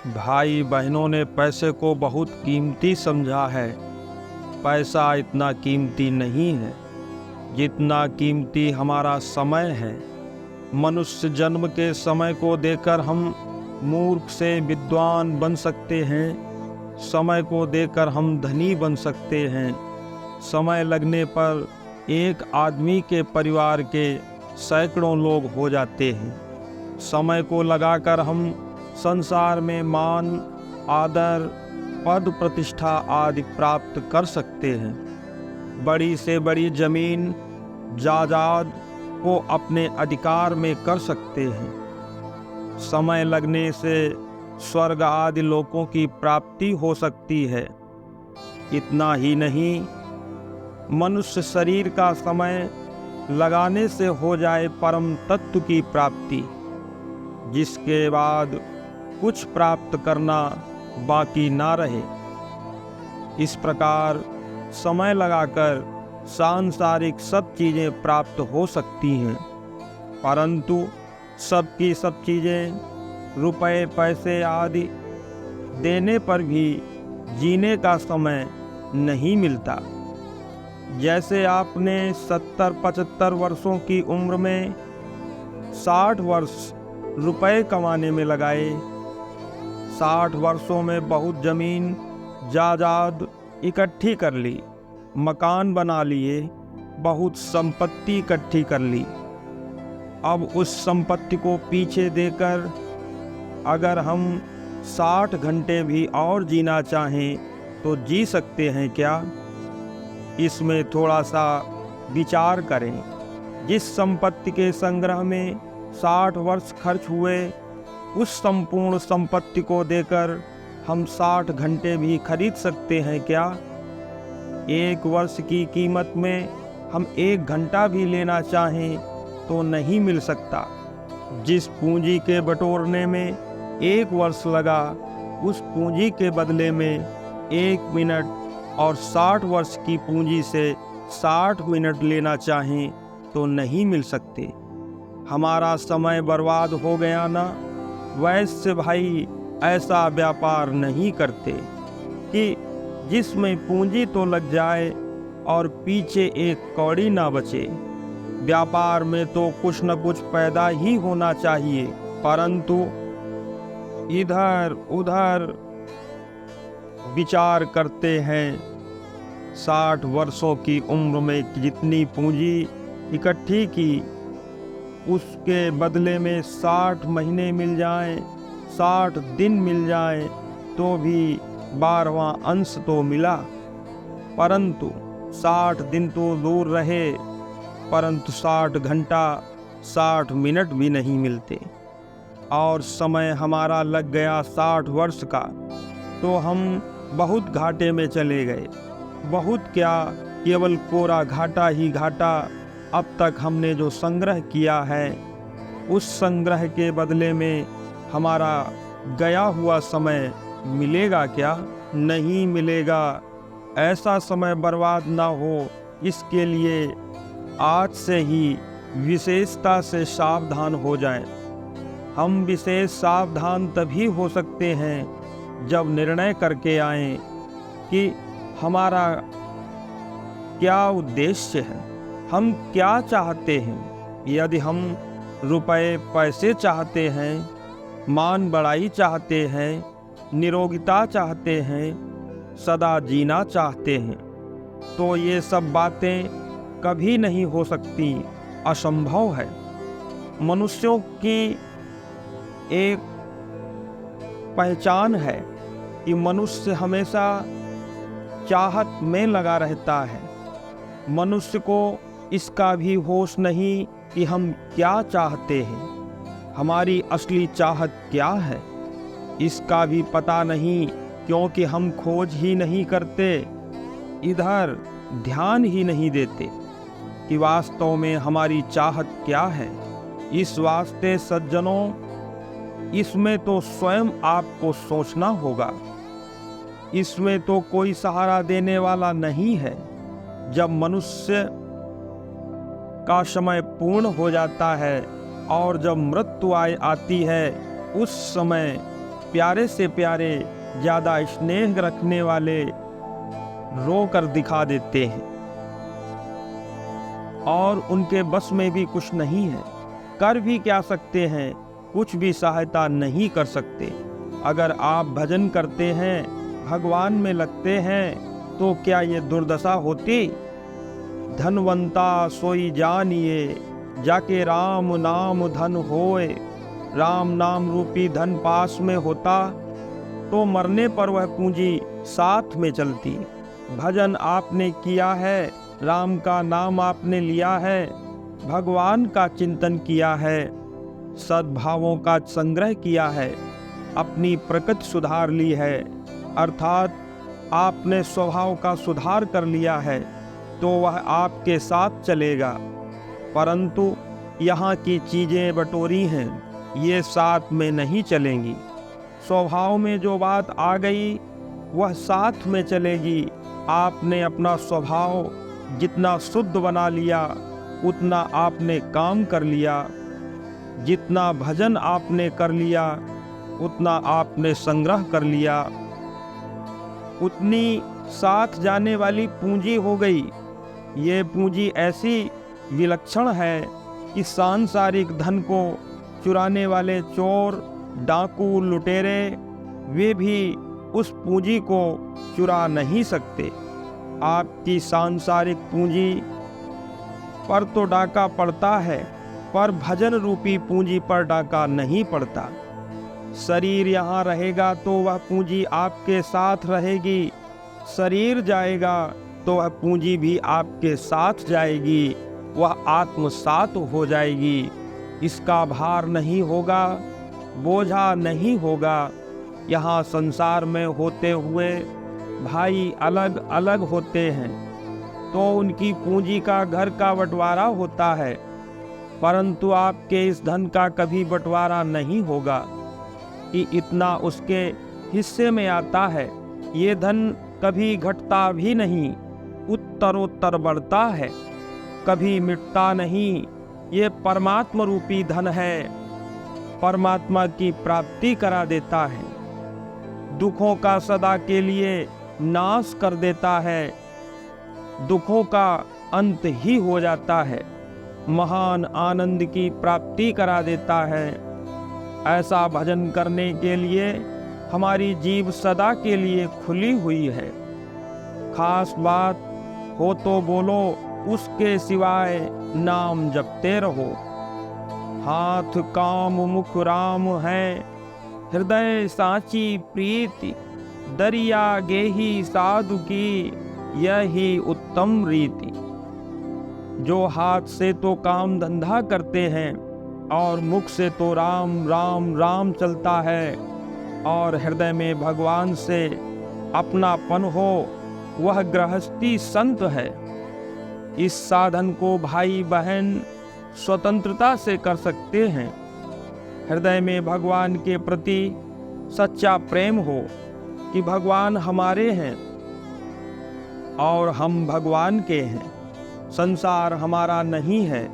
भाई बहनों ने पैसे को बहुत कीमती समझा है। पैसा इतना कीमती नहीं है जितना कीमती हमारा समय है। मनुष्य जन्म के समय को देकर हम मूर्ख से विद्वान बन सकते हैं। समय को देकर हम धनी बन सकते हैं। समय लगने पर एक आदमी के परिवार के सैकड़ों लोग हो जाते हैं। समय को लगाकर हम संसार में मान, आदर, पद प्रतिष्ठा आदि प्राप्त कर सकते हैं। बड़ी से बड़ी जमीन जायदाद को अपने अधिकार में कर सकते हैं। समय लगने से स्वर्ग आदि लोकों की प्राप्ति हो सकती है। इतना ही नहीं, मनुष्य शरीर का समय लगाने से हो जाए परम तत्व की प्राप्ति, जिसके बाद कुछ प्राप्त करना बाकी ना रहे। इस प्रकार समय लगाकर सांसारिक सब चीज़ें प्राप्त हो सकती हैं, परंतु सबकी सब चीज़ें रुपए पैसे आदि देने पर भी जीने का समय नहीं मिलता। जैसे आपने 70-75 वर्षों की उम्र में 60 वर्ष रुपए कमाने में लगाए, 60 वर्षों में बहुत ज़मीन जायदाद इकट्ठी कर ली, मकान बना लिए, बहुत संपत्ति इकट्ठी कर ली। अब उस संपत्ति को पीछे देकर अगर हम 60 घंटे भी और जीना चाहें तो जी सकते हैं क्या? इसमें थोड़ा सा विचार करें। जिस संपत्ति के संग्रह में 60 वर्ष खर्च हुए, उस संपूर्ण संपत्ति को देकर हम 60 घंटे भी खरीद सकते हैं क्या? एक वर्ष की कीमत में हम 1 घंटा भी लेना चाहें तो नहीं मिल सकता। जिस पूंजी के बटोरने में 1 वर्ष लगा, उस पूंजी के बदले में 1 मिनट और 60 वर्ष की पूंजी से 60 मिनट लेना चाहें तो नहीं मिल सकते। हमारा समय बर्बाद हो गया ना। वैसे भाई ऐसा व्यापार नहीं करते कि जिसमें पूंजी तो लग जाए और पीछे एक कौड़ी ना बचे। व्यापार में तो कुछ न कुछ पैदा ही होना चाहिए, परंतु इधर उधर विचार करते हैं। 60 वर्षों की उम्र में जितनी पूंजी इकट्ठी की, उसके बदले में 60 महीने मिल जाएं, 60 दिन मिल जाएं, तो भी 12वां अंश तो मिला। परंतु 60 दिन तो दूर रहे, परंतु 60 घंटा 60 मिनट भी नहीं मिलते। और समय हमारा लग गया 60 वर्ष का, तो हम बहुत घाटे में चले गए। बहुत क्या, केवल कोरा घाटा ही घाटा। अब तक हमने जो संग्रह किया है, उस संग्रह के बदले में हमारा गया हुआ समय मिलेगा क्या? नहीं मिलेगा। ऐसा समय बर्बाद ना हो, इसके लिए आज से ही विशेषता से सावधान हो जाएं। हम विशेष सावधान तभी हो सकते हैं जब निर्णय करके आएं कि हमारा क्या उद्देश्य है, हम क्या चाहते हैं। यदि हम रुपए पैसे चाहते हैं, मान बढ़ाई चाहते हैं, निरोगिता चाहते हैं, सदा जीना चाहते हैं, तो ये सब बातें कभी नहीं हो सकती, असंभव है। मनुष्यों की एक पहचान है कि मनुष्य हमेशा चाहत में लगा रहता है। मनुष्य को इसका भी होश नहीं कि हम क्या चाहते हैं, हमारी असली चाहत क्या है, इसका भी पता नहीं, क्योंकि हम खोज ही नहीं करते, इधर ध्यान ही नहीं देते कि वास्तव में हमारी चाहत क्या है। इस वास्ते सज्जनों, इसमें तो स्वयं आपको सोचना होगा। इसमें तो कोई सहारा देने वाला नहीं है। जब मनुष्य का समय पूर्ण हो जाता है और जब मृत्यु आती है, उस समय प्यारे से प्यारे, ज़्यादा स्नेह रखने वाले रो कर दिखा देते हैं और उनके बस में भी कुछ नहीं है। कर भी क्या सकते हैं, कुछ भी सहायता नहीं कर सकते। अगर आप भजन करते हैं, भगवान में लगते हैं, तो क्या ये दुर्दशा होती? धनवंता सोई जानिए, जाके राम नाम धन होए। राम नाम रूपी धन पास में होता, तो मरने पर वह पूंजी साथ में चलती। भजन आपने किया है, राम का नाम आपने लिया है, भगवान का चिंतन किया है, सद्भावों का संग्रह किया है, अपनी प्रकृति सुधार ली है, अर्थात आपने स्वभाव का सुधार कर लिया है, तो वह आपके साथ चलेगा। परंतु यहाँ की चीज़ें बटोरी हैं, ये साथ में नहीं चलेंगी। स्वभाव में जो बात आ गई वह साथ में चलेगी। आपने अपना स्वभाव जितना शुद्ध बना लिया, उतना आपने काम कर लिया। जितना भजन आपने कर लिया, उतना आपने संग्रह कर लिया, उतनी साथ जाने वाली पूंजी हो गई। ये पूंजी ऐसी विलक्षण है कि सांसारिक धन को चुराने वाले चोर, डाकू, लुटेरे, वे भी उस पूंजी को चुरा नहीं सकते। आपकी सांसारिक पूंजी पर तो डाका पड़ता है, पर भजन रूपी पूंजी पर डाका नहीं पड़ता। शरीर यहाँ रहेगा तो वह पूंजी आपके साथ रहेगी, शरीर जाएगा तो वह पूंजी भी आपके साथ जाएगी, वह आत्मसात हो जाएगी। इसका भार नहीं होगा, बोझा नहीं होगा। यहाँ संसार में होते हुए भाई अलग अलग होते हैं, तो उनकी पूंजी का घर का बंटवारा होता है, परंतु आपके इस धन का कभी बंटवारा नहीं होगा कि इतना उसके हिस्से में आता है। ये धन कभी घटता भी नहीं, उत्तरोत्तर बढ़ता है, कभी मिटता नहीं। ये परमात्मा रूपी धन है, परमात्मा की प्राप्ति करा देता है, दुखों का सदा के लिए नाश कर देता है, दुखों का अंत ही हो जाता है, महान आनंद की प्राप्ति करा देता है। ऐसा भजन करने के लिए हमारी जीभ सदा के लिए खुली हुई है। खास बात हो तो बोलो, उसके सिवाय नाम जपते रहो। हाथ काम मुख राम है, हृदय साची प्रीति। दरिया गेही साधु की, यही उत्तम रीति। जो हाथ से तो काम धंधा करते हैं और मुख से तो राम राम राम चलता है, और हृदय में भगवान से अपनापन हो, वह गृहस्थी संत है। इस साधन को भाई बहन स्वतंत्रता से कर सकते हैं। हृदय में भगवान के प्रति सच्चा प्रेम हो कि भगवान हमारे हैं और हम भगवान के हैं। संसार हमारा नहीं है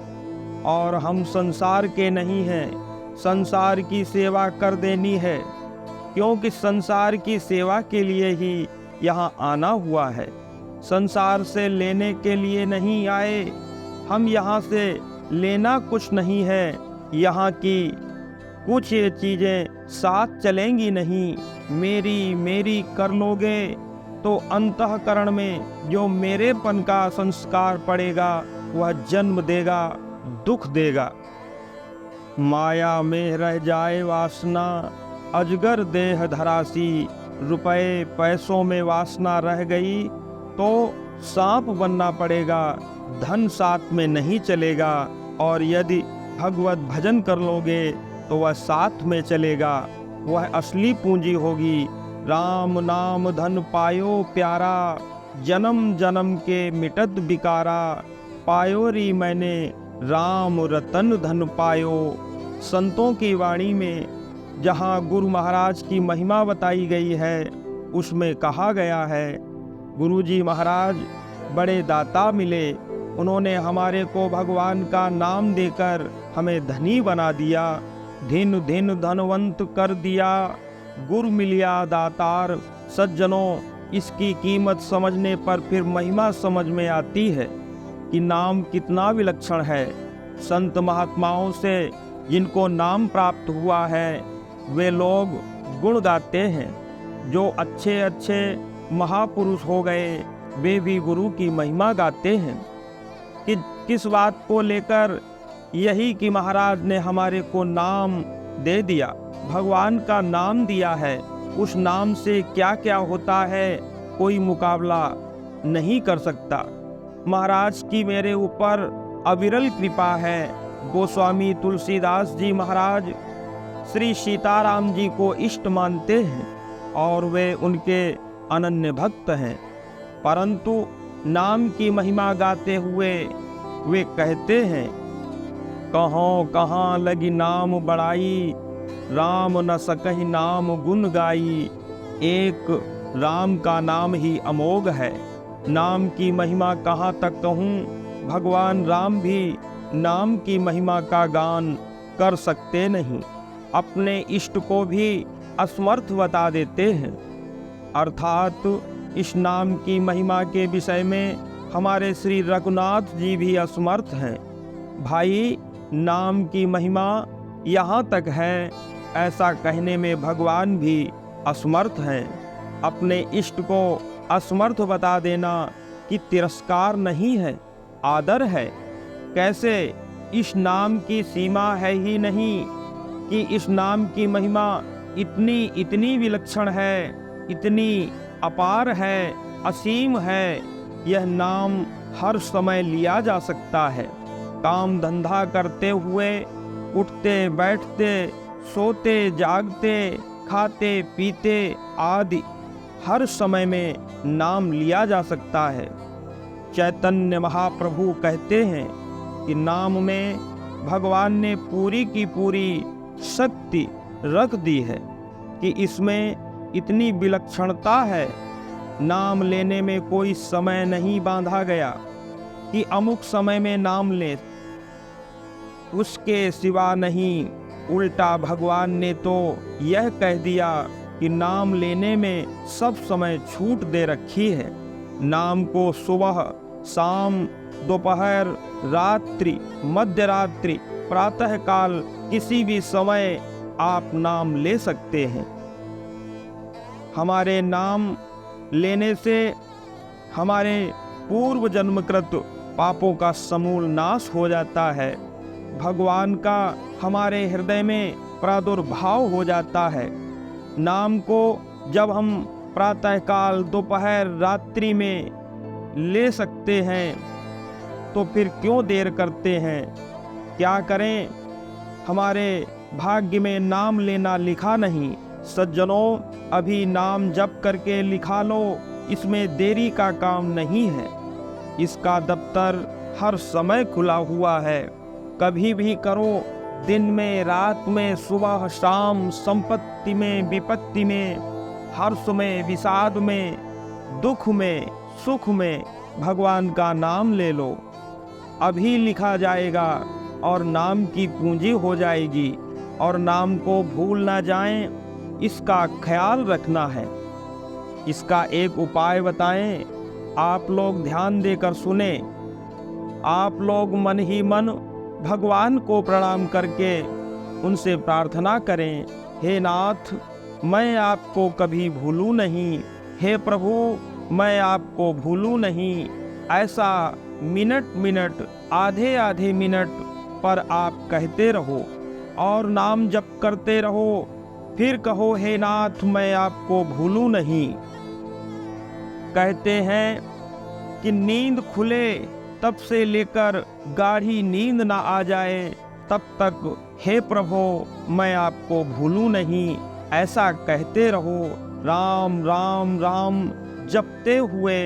और हम संसार के नहीं हैं। संसार की सेवा कर देनी है, क्योंकि संसार की सेवा के लिए ही यहाँ आना हुआ है। संसार से लेने के लिए नहीं आए हम, यहाँ से लेना कुछ नहीं है। यहाँ की कुछ ये चीज़ें साथ चलेंगी नहीं। मेरी मेरी कर लोगे तो अंतःकरण में जो मेरेपन का संस्कार पड़ेगा, वह जन्म देगा, दुख देगा। माया में रह जाए वासना, अजगर देह धरासी। रुपए पैसों में वासना रह गई तो सांप बनना पड़ेगा, धन साथ में नहीं चलेगा। और यदि भगवत भजन कर लोगे तो वह साथ में चलेगा, वह असली पूंजी होगी। राम नाम धन पायो प्यारा, जन्म जन्म के मिटत बिकारा। पायो री मैंने राम रतन धन पायो। संतों की वाणी में जहाँ गुरु महाराज की महिमा बताई गई है, उसमें कहा गया है, गुरुजी महाराज बड़े दाता मिले, उन्होंने हमारे को भगवान का नाम देकर हमें धनी बना दिया, धिन धिन धनवंत कर दिया। गुरु मिलिया दातार। सज्जनों, इसकी कीमत समझने पर फिर महिमा समझ में आती है कि नाम कितना विलक्षण है। संत महात्माओं से जिनको नाम प्राप्त हुआ है वे लोग गुण गाते हैं। जो अच्छे अच्छे महापुरुष हो गए वे भी गुरु की महिमा गाते हैं। कि किस बात को लेकर? यही कि महाराज ने हमारे को नाम दे दिया, भगवान का नाम दिया है। उस नाम से क्या क्या होता है कोई मुकाबला नहीं कर सकता। महाराज की मेरे ऊपर अविरल कृपा है। गोस्वामी तुलसीदास जी महाराज श्री सीताराम जी को इष्ट मानते हैं और वे उनके अनन्य भक्त हैं। परंतु नाम की महिमा गाते हुए वे कहते हैं, कहाँ कहाँ लगी नाम बड़ाई, राम न सकहि नाम गुण गाई। एक राम का नाम ही अमोघ है, नाम की महिमा कहाँ तक कहूँ। भगवान राम भी नाम की महिमा का गान कर सकते नहीं, अपने इष्ट को भी असमर्थ बता देते हैं। अर्थात इस नाम की महिमा के विषय में हमारे श्री रघुनाथ जी भी असमर्थ हैं। भाई, नाम की महिमा यहाँ तक है, ऐसा कहने में भगवान भी असमर्थ हैं। अपने इष्ट को असमर्थ बता देना कि तिरस्कार नहीं है, आदर है। कैसे? इस नाम की सीमा है ही नहीं कि इस नाम की महिमा इतनी विलक्षण है, इतनी अपार है, असीम है। यह नाम हर समय लिया जा सकता है। काम धंधा करते हुए, उठते बैठते, सोते जागते, खाते पीते आदि हर समय में नाम लिया जा सकता है। चैतन्य महाप्रभु कहते हैं कि नाम में भगवान ने पूरी की पूरी शक्ति रख दी है, कि इसमें इतनी विलक्षणता है। नाम लेने में कोई समय नहीं बांधा गया कि अमुक समय में नाम ले, उसके सिवा नहीं। उल्टा भगवान ने तो यह कह दिया कि नाम लेने में सब समय छूट दे रखी है। नाम को सुबह, शाम, दोपहर, रात्रि, मध्यरात्रि, प्रातः काल किसी भी समय आप नाम ले सकते हैं। हमारे नाम लेने से हमारे पूर्व जन्मकृत पापों का समूल नाश हो जाता है। भगवान का हमारे हृदय में प्रादुर्भाव हो जाता है। नाम को जब हम प्रातःकाल, दोपहर, रात्रि में ले सकते हैं तो फिर क्यों देर करते हैं? क्या करें? हमारे भाग्य में नाम लेना लिखा नहीं। सज्जनों, अभी नाम जप करके लिखा लो, इसमें देरी का काम नहीं है। इसका दफ्तर हर समय खुला हुआ है, कभी भी करो। दिन में, रात में, सुबह शाम, संपत्ति में, विपत्ति में, हर्ष में, विषाद में, दुख में, सुख में भगवान का नाम ले लो। अभी लिखा जाएगा और नाम की पूंजी हो जाएगी। और नाम को भूल ना जाएं, इसका ख्याल रखना है। इसका एक उपाय बताएं, आप लोग ध्यान देकर सुने। आप लोग मन ही मन भगवान को प्रणाम करके उनसे प्रार्थना करें, हे नाथ, मैं आपको कभी भूलूं नहीं। हे प्रभु, मैं आपको भूलूं नहीं। ऐसा मिनट मिनट, आधे आधे मिनट पर आप कहते रहो और नाम जप करते रहो। फिर कहो, हे नाथ, मैं आपको भूलूं नहीं। कहते हैं कि नींद खुले तब से लेकर गाढ़ी नींद ना आ जाए तब तक हे प्रभु मैं आपको भूलूं नहीं, ऐसा कहते रहो। राम राम राम जपते हुए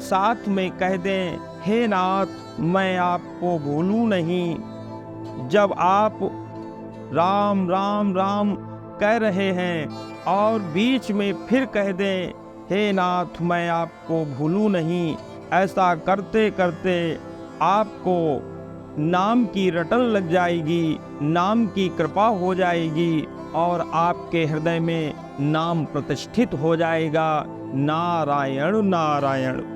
साथ में कह दें, हे नाथ मैं आपको भूलूं नहीं। जब आप राम राम राम कह रहे हैं और बीच में फिर कह दें, हे नाथ मैं आपको भूलूं नहीं, ऐसा करते करते आपको नाम की रटन लग जाएगी, नाम की कृपा हो जाएगी और आपके हृदय में नाम प्रतिष्ठित हो जाएगा, नारायण नारायण।